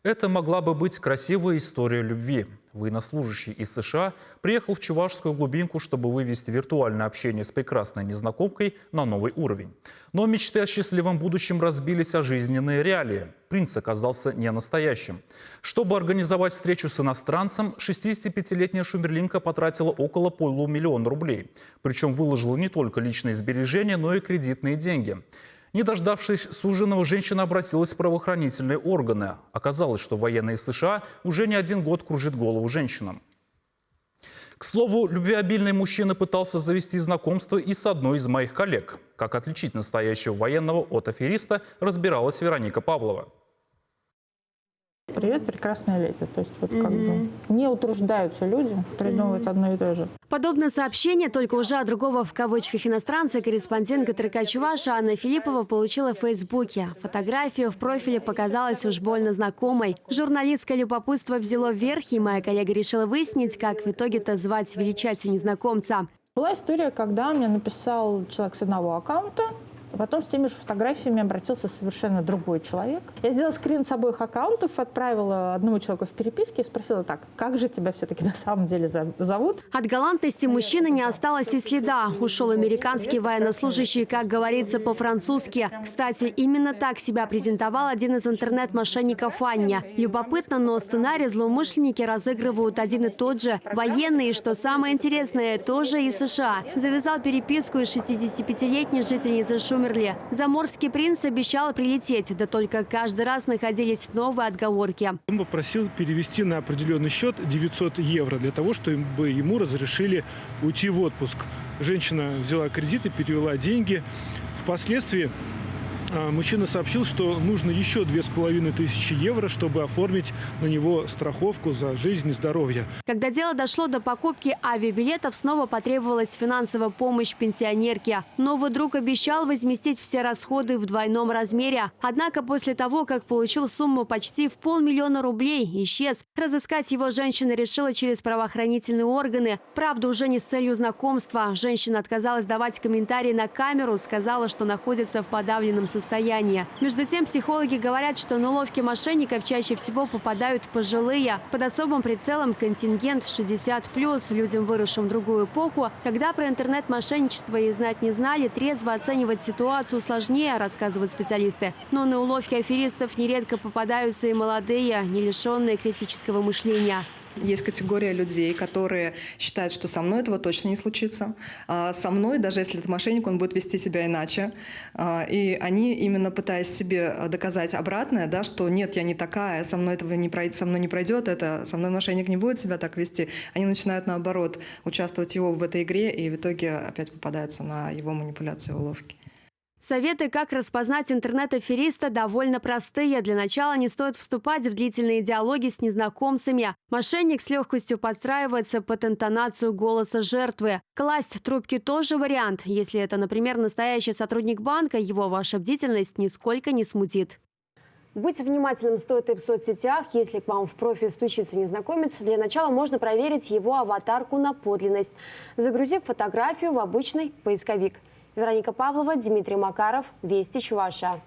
Это могла бы быть красивая история любви. Военнослужащий из США приехал в чувашскую глубинку, чтобы вывести виртуальное общение с прекрасной незнакомкой на новый уровень. Но мечты о счастливом будущем разбились о жизненные реалии. Принц оказался не настоящим. Чтобы организовать встречу с иностранцем, 65-летняя шумерлинка потратила около полумиллиона рублей. Причем выложила не только личные сбережения, но и кредитные деньги. Не дождавшись суженого, женщина обратилась в правоохранительные органы. Оказалось, что военные США уже не один год кружит голову женщинам. К слову, любвеобильный мужчина пытался завести знакомство и с одной из моих коллег. Как отличить настоящего военного от афериста, разбиралась Вероника Павлова. Привет, прекрасная леди. То есть вот как бы не утруждаются люди, придумывают одно и то же. Подобное сообщение, только уже от другого в кавычках иностранца, корреспондентка ТРК Чуваша Анна Филиппова получила в Фейсбуке. Фотография в профиле показалась уж больно знакомой. Журналистское любопытство взяло вверх, и моя коллега решила выяснить, как в итоге-то звать величать незнакомца. Была история, когда мне написал человек с одного аккаунта, а потом с теми же фотографиями обратился совершенно другой человек. Я сделала скрин с обоих аккаунтов, отправила одному человеку в переписке и спросила так: как же тебя все-таки на самом деле зовут? От галантности мужчины не осталось и следа. Ушел американский военнослужащий, как говорится по-французски. Кстати, именно так себя презентовал один из интернет-мошенников Аня. Любопытно, но сценарий злоумышленники разыгрывают один и тот же. Военные, и, что самое интересное, тоже из США. Завязал переписку из 65-летней жительницы Шумерли. Заморский принц обещал прилететь, да только каждый раз находились новые отговорки. Он попросил перевести на определенный счет 900 евро для того, чтобы ему разрешили уйти в отпуск. Женщина взяла кредит и перевела деньги. Впоследствии мужчина сообщил, что нужно еще 2500 евро, чтобы оформить на него страховку за жизнь и здоровье. Когда дело дошло до покупки авиабилетов, снова потребовалась финансовая помощь пенсионерке. Новый друг обещал возместить все расходы в двойном размере. Однако после того, как получил сумму почти в 500 000 рублей, исчез. Разыскать его женщина решила через правоохранительные органы. Правда, уже не с целью знакомства. Женщина отказалась давать комментарии на камеру, сказала, что находится в подавленном состоянии. Между тем, психологи говорят, что на уловки мошенников чаще всего попадают пожилые. Под особым прицелом контингент 60+, людям, выросшим в другую эпоху. Когда про интернет-мошенничество и знать не знали, трезво оценивать ситуацию сложнее, рассказывают специалисты. Но на уловки аферистов нередко попадаются и молодые, не лишенные критического мышления. Есть категория людей, которые считают, что со мной этого точно не случится. Со мной, даже если это мошенник, он будет вести себя иначе. И они, именно пытаясь себе доказать обратное, да, что нет, я не такая, со мной этого не пройдет, со мной мошенник не будет себя так вести, они начинают, наоборот, участвовать его в этой игре и в итоге опять попадаются на его манипуляции и уловки. Советы, как распознать интернет-афериста, довольно простые. Для начала не стоит вступать в длительные диалоги с незнакомцами. Мошенник с легкостью подстраивается под интонацию голоса жертвы. Класть трубки тоже вариант. Если это, например, настоящий сотрудник банка, его ваша бдительность нисколько не смутит. Быть внимательным стоит и в соцсетях. Если к вам в профиль стучится незнакомец, для начала можно проверить его аватарку на подлинность, загрузив фотографию в обычный поисковик. Вероника Павлова, Дмитрий Макаров, Вести Чуваша.